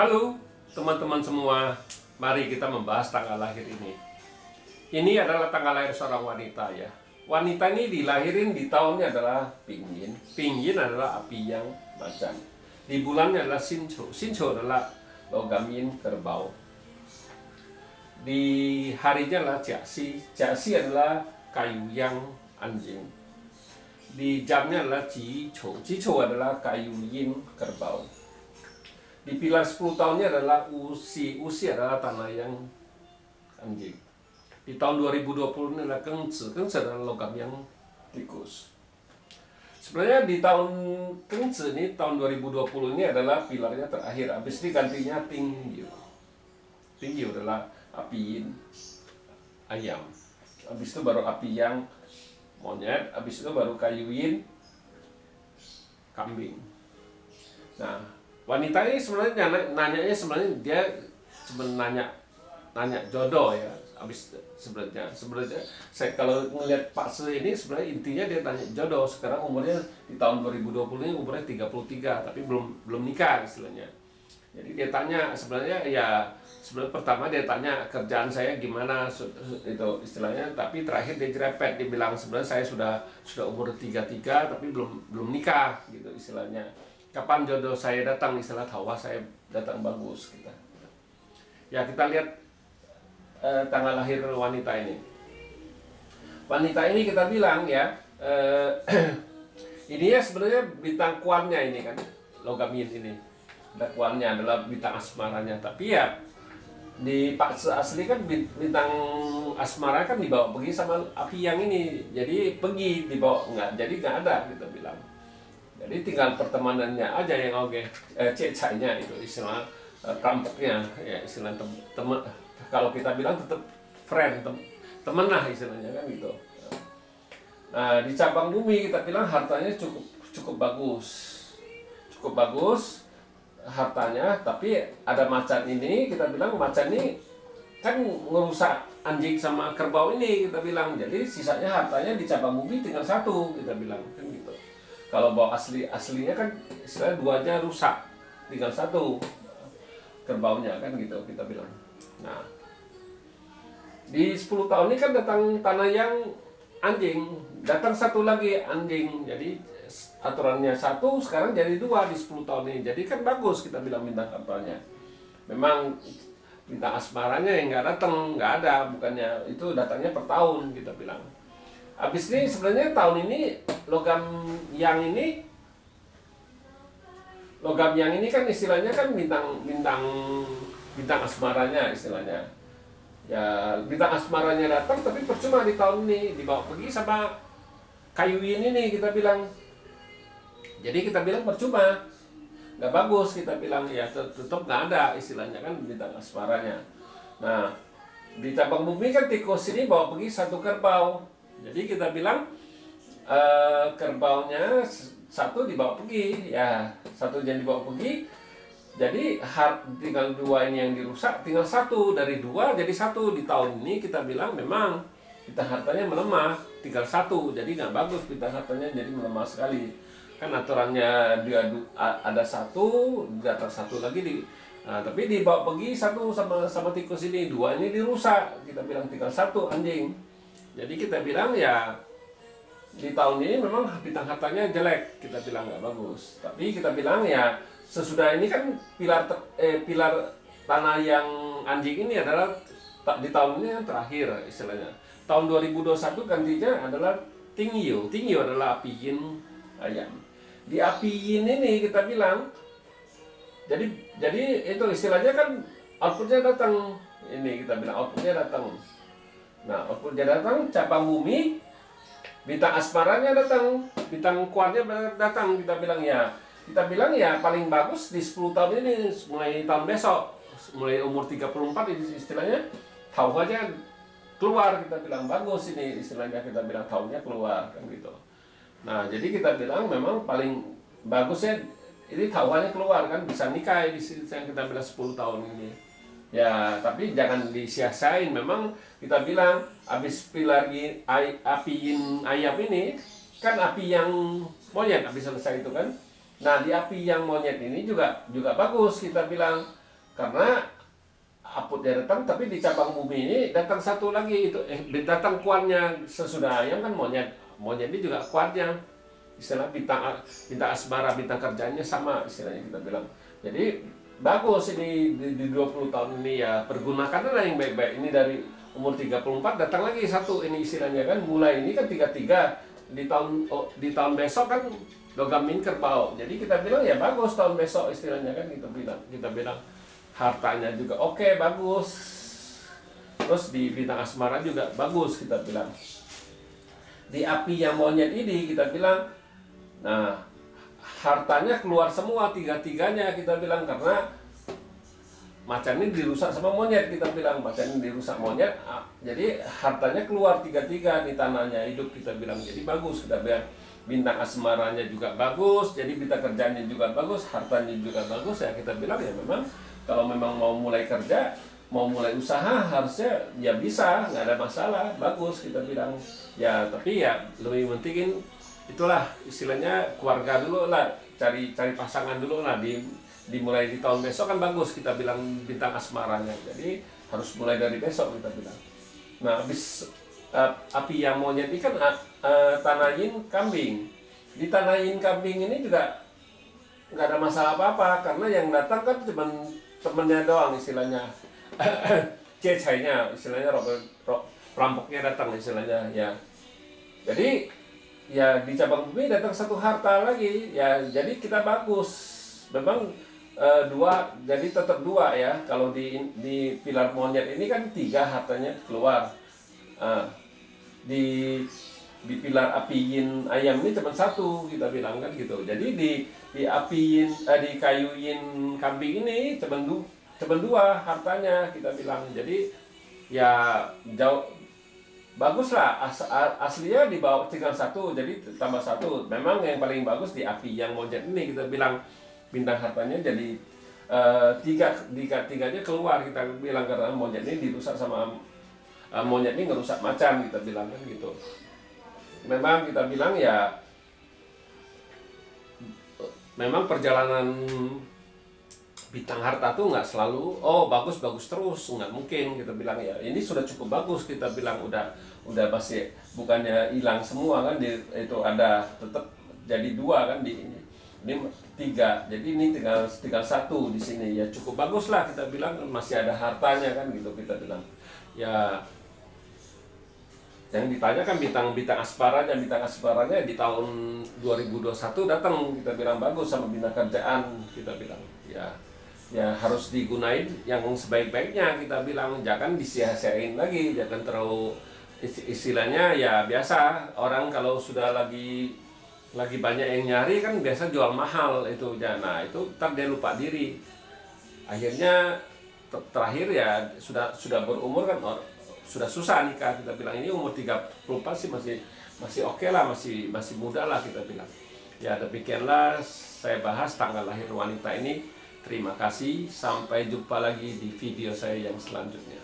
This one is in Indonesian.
Halo teman-teman semua, mari kita membahas tanggal lahir ini. Ini adalah tanggal lahir seorang wanita ya. Wanita ini dilahirin di tahunnya adalah Pinyin. Pinyin adalah api yang macan. Di bulannya adalah Sincho. Sincho adalah logam yin kerbau. Di harinya adalah Jiaxi. Jiaxi adalah kayu yang anjing. Di jamnya adalah Jichou. Jichou adalah kayu yin kerbau. Di pilar 10 tahunnya adalah Usi. Usi adalah tanah yang anjing. Di tahun 2020 ini adalah Gengzi. Gengzi adalah logam yang tikus. Sebenarnya di tahun Gengzi ini, tahun 2020 ini adalah pilarnya terakhir. Habis ini gantinya Tingyu. Tingyu adalah api yin ayam. Habis itu baru api yang monyet. Habis itu baru kayu yin kambing. Nah, wanita ini sebenarnya nanyanya sebenarnya dia cuma nanya jodoh ya. Habis sebenarnya saya kalau ngelihat Pak Se ini sebenarnya intinya dia tanya jodoh. Sekarang umurnya di tahun 2020 ini umurnya 33 tapi belum nikah istilahnya. Jadi dia tanya sebenarnya ya sebenarnya pertama dia tanya kerjaan saya gimana itu istilahnya, tapi terakhir dia jerepet, dia bilang sebenarnya saya sudah umur 33 tapi belum nikah gitu istilahnya. Kapan jodoh saya datang, istilah tawa saya datang bagus kita. Ya kita lihat tanggal lahir wanita ini. Wanita ini kita bilang ya, ini ya sebenarnya bintang kuannya ini kan, logam yin ini. Bintang kuannya adalah bintang asmaranya, tapi ya di Pak Se asli kan bintang asmara kan dibawa pergi sama api yang ini, jadi pergi dibawa jadi nggak ada kita bilang. Jadi tinggal pertemanannya aja yang oke, cecainya itu istilah perampoknya, ya istilah teman. Kalau kita bilang tetap friend, teman lah istilahnya kan gitu. Nah di cabang bumi kita bilang hartanya cukup bagus hartanya, tapi ada macan ini kita bilang macan ini kan ngerusak anjing sama kerbau ini kita bilang. Jadi sisanya hartanya di cabang bumi tinggal satu kita bilang kan gitu. Kalau bawa aslinya kan istilahnya duanya rusak, tinggal satu kerbaunya kan gitu kita bilang. Nah di 10 tahun ini kan datang tanah yang anjing, datang satu lagi anjing, jadi aturannya satu sekarang jadi dua di 10 tahun ini. Jadi kan bagus kita bilang bintang kampanye. Memang bintang asmaranya yang nggak datang, nggak ada, bukannya itu datangnya per tahun kita bilang. Habis ini sebenarnya tahun ini logam yang ini kan istilahnya kan bintang asmaranya istilahnya. Ya bintang asmaranya datang tapi percuma di tahun ini dibawa pergi sama kayu yin ini kita bilang. Jadi kita bilang percuma, nggak bagus kita bilang ya tetap nggak ada istilahnya kan bintang asmaranya. Nah di cabang bumi kan tikus ini bawa pergi satu kerbau. Jadi kita bilang kerbaunya satu dibawa pergi, ya satu jangan dibawa pergi. Jadi tinggal dua ini yang dirusak, tinggal satu dari dua jadi satu di tahun ini kita bilang memang kita hartanya melemah, tinggal satu, jadi nggak bagus kita hartanya jadi melemah sekali. Kan aturannya dia ada satu, datang satu lagi tapi dibawa pergi satu sama tikus ini, dua ini dirusak, kita bilang tinggal satu anjing. Jadi kita bilang ya di tahun ini memang bintang hartanya jelek, kita bilang nggak bagus. Tapi kita bilang ya sesudah ini kan pilar tanah yang anjing ini adalah di tahun ini yang terakhir istilahnya. Tahun 2021 gantinya adalah Tingyu. Tingyu adalah api yin ayam. Di api yin ini kita bilang jadi itu istilahnya kan outputnya datang, ini kita bilang outputnya datang. Nah, outputnya datang, cabang bumi, bintang asmaranya datang, bintang kuatnya datang, kita bilang ya paling bagus di 10 tahun ini, mulai tahun besok, mulai umur 34 istilahnya, tahu aja keluar, kita bilang bagus ini istilahnya, kita bilang tahunnya keluar, kan gitu. Nah, jadi kita bilang memang paling bagusnya ini tahuannya keluar kan, bisa nikah di yang kita bilang 10 tahun ini. Ya, tapi jangan disia-siain. Memang kita bilang habis pilar api yin ayam ini kan api yang monyet habis selesai itu kan. Nah, di api yang monyet ini juga bagus kita bilang karena aputnya datang, tapi di cabang bumi ini datang satu lagi, itu datang kuannya. Sesudah ayam kan monyet ini juga kuannya, istilah bintang asmara, bintang kerjanya sama istilahnya kita bilang. Jadi bagus ini di 20 tahun ini ya, pergunakanlah yang baik-baik. Ini dari umur 34 datang lagi satu ini istilahnya kan, mulai ini kan 33 di tahun besok kan logam min kerbau. Jadi kita bilang ya bagus tahun besok istilahnya kan, kita bilang hartanya juga oke, bagus. Terus di bintang asmara juga bagus kita bilang. Di api yang monyet ini kita bilang, nah hartanya keluar semua tiga-tiganya kita bilang, karena macan ini dirusak sama monyet kita bilang, macan ini dirusak monyet, jadi hartanya keluar tiga-tiga di tanahnya hidup kita bilang. Jadi bagus kita bilang, bintang asmaranya juga bagus, jadi bintang kerjanya juga bagus, hartanya juga bagus ya kita bilang. Ya memang kalau memang mau mulai kerja, mau mulai usaha, harusnya ya bisa, nggak ada masalah, bagus kita bilang ya. Tapi ya lebih pentingin itulah istilahnya keluarga dulu lah, cari pasangan dulu lah, dimulai di tahun besok kan bagus kita bilang bintang asmaranya. Jadi harus mulai dari besok kita bilang. Nah habis api yang monyet ini kan tanahin kambing. Di tanahin kambing ini juga nggak ada masalah apa-apa, karena yang datang kan cuma temennya doang istilahnya. Cecainya istilahnya, perampoknya datang istilahnya ya. Jadi ya di cabang bumi datang satu harta lagi ya, jadi kita bagus. Memang dua, jadi tetap dua ya. Kalau di pilar monyet ini kan 3 hartanya keluar. Di pilar apiin ayam ini cuma 1 kita bilang kan gitu. Jadi di kayuin kambing ini cuma 2 hartanya kita bilang. Jadi ya jauh bagus lah, aslinya di bawah tinggal 1, jadi tambah 1. Memang yang paling bagus di api yang monyet ini kita bilang, bintang hartanya jadi tiganya keluar kita bilang, karena monyet ini dirusak sama monyet ini ngerusak macan kita bilang kan gitu. Memang kita bilang ya, memang perjalanan bintang harta tuh nggak selalu bagus terus, nggak mungkin kita bilang ya. Ini sudah cukup bagus kita bilang, udah masih bukannya hilang semua kan, itu ada tetap jadi 2 kan di ini 3, jadi ini tinggal 1 di sini ya, cukup bagus lah kita bilang, masih ada hartanya kan gitu kita bilang ya. Yang ditanya kan bintang asparanya di tahun 2021 datang kita bilang bagus, sama bintang kerjaan kita bilang ya harus digunain yang sebaik-baiknya kita bilang, jangan disia-siain lagi, jangan terlalu istilahnya ya. Biasa orang kalau sudah lagi banyak yang nyari kan biasa jual mahal itu ya. Nah itu ntar dia lupa diri, akhirnya terakhir ya sudah berumur kan, sudah susah nikah kita bilang. Ini umur 34 sih masih oke lah, masih muda lah kita bilang ya. Demikianlah saya bahas tanggal lahir wanita ini. Terima kasih, sampai jumpa lagi di video saya yang selanjutnya.